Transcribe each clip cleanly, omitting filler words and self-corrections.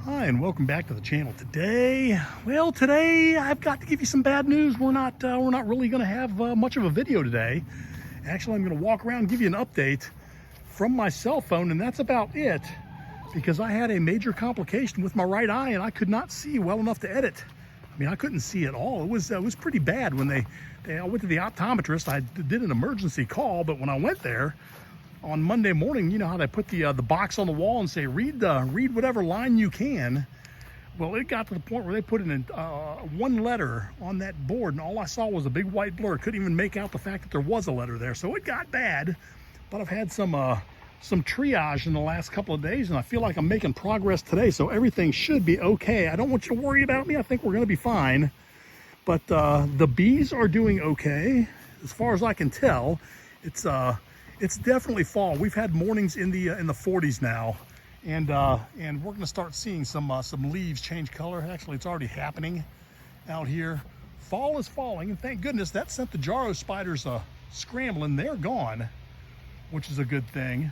Hi, and welcome back to the channel today. Well, today I've got to give you some bad news. We're not really going to have much of a video today. Actually, I'm going to walk around and give you an update from my cell phone, and that's about it, because I had a major complication with my right eye, and I could not see well enough to edit. I mean, I couldn't see at all. It was pretty bad when I went to the optometrist. I did an emergency call, but when I went there on Monday morning, you know how they put the box on the wall and say, read whatever line you can. Well, it got to the point where they put in one letter on that board, and all I saw was a big white blur. Couldn't even make out the fact that there was a letter there. So it got bad, but I've had some triage in the last couple of days, and I feel like I'm making progress today, so everything should be okay. I don't want you to worry about me. I think we're going to be fine. But the bees are doing okay, as far as I can tell. It's definitely fall. We've had mornings in the 40s now, and we're going to start seeing some leaves change color. Actually, it's already happening out here. Fall is falling, and thank goodness that sent the Jarrow spiders scrambling. They're gone, which is a good thing.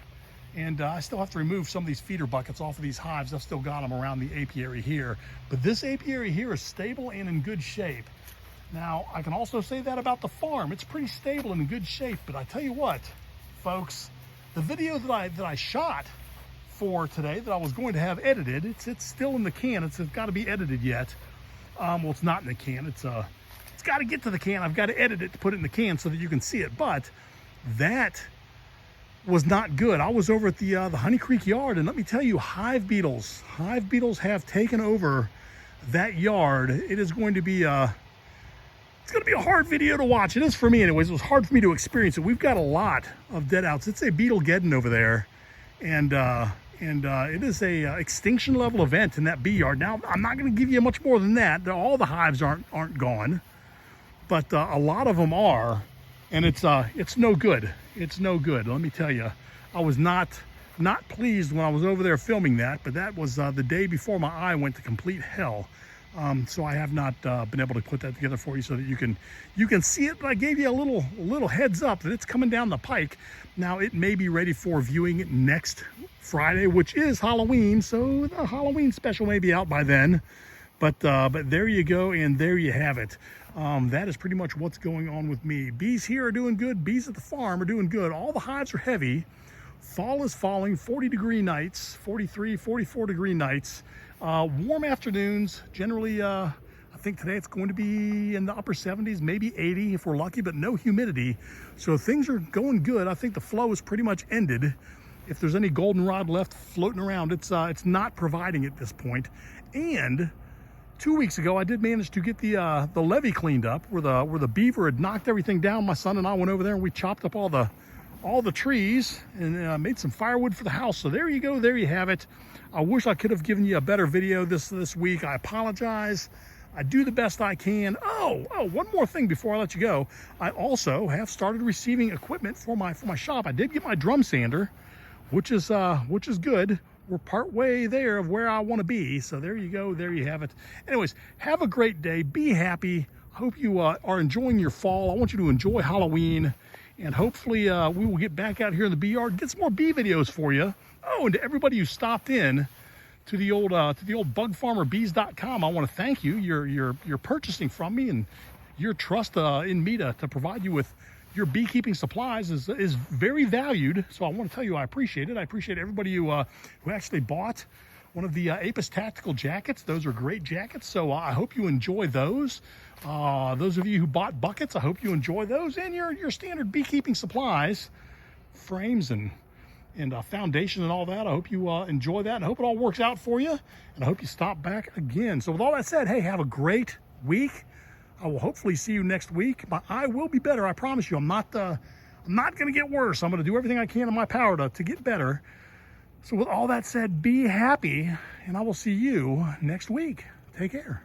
And I still have to remove some of these feeder buckets off of these hives. I've still got them around the apiary here, but this apiary here is stable and in good shape. Now, I can also say that about the farm. It's pretty stable and in good shape, but I tell you what, folks, the video that I shot for today that I was going to have edited, it's still in the can. It's got to be edited yet. Well, it's not in the can. It's got to get to the can. I've got to edit it to put it in the can so that you can see it. But that was not good. I was over at the Honey Creek yard, and let me tell you, hive beetles have taken over that yard. It is going to be it's going to be a hard video to watch. It is for me anyways. It was hard for me to experience it. We've got a lot of dead outs. It's a Beetlegeddon over there, and it is a extinction level event in that bee yard. Now, I'm not going to give you much more than that. All the hives aren't gone, but a lot of them are, and it's no good. It's no good. Let me tell you, I was not pleased when I was over there filming that, but that was the day before my eye went to complete hell. So I have not been able to put that together for you so that you can see it. But I gave you a little heads up that it's coming down the pike. Now, it may be ready for viewing next Friday, which is Halloween, so the Halloween special may be out by then. But there you go, and there you have it. That is pretty much what's going on with me. Bees here are doing good. Bees at the farm are doing good. All the hives are heavy. Fall is falling. 40-degree nights, 43, 44-degree nights. Warm afternoons. Generally, I think today it's going to be in the upper 70s, maybe 80 if we're lucky, but no humidity. So things are going good. I think the flow is pretty much ended. If there's any goldenrod left floating around, it's not providing at this point. And 2 weeks ago, I did manage to get the levee cleaned up where the beaver had knocked everything down. My son and I went over there and we chopped up all the trees and made some firewood for the house. So there you go, there you have it. I wish I could have given you a better video this week. I apologize. I do the best I can. Oh, one more thing before I let you go. I also have started receiving equipment for my shop. I did get my drum sander, which is good. We're part way there of where I want to be. So there you go. There you have it. Anyways, have a great day. Be happy. Hope you are enjoying your fall. I want you to enjoy Halloween. And hopefully we will get back out here in the bee yard, get some more bee videos for you. Oh, and to everybody who stopped in to the old bugfarmerbees.com, I want to thank you. You're purchasing from me, and your trust in me to provide you with your beekeeping supplies is very valued. So I want to tell you I appreciate it. I appreciate everybody who actually bought one of the Apis tactical jackets. Those are great jackets. So I hope you enjoy those. Those of you who bought buckets, I hope you enjoy those, and your standard beekeeping supplies, frames and foundation and all that. I hope you enjoy that, and I hope it all works out for you, and I hope you stop back again. So with all that said, hey, have a great week. I will hopefully see you next week. My eye will be better, I promise you. I'm not going to get worse. I'm going to do everything I can in my power to get better. So with all that said, be happy, and I will see you next week. Take care.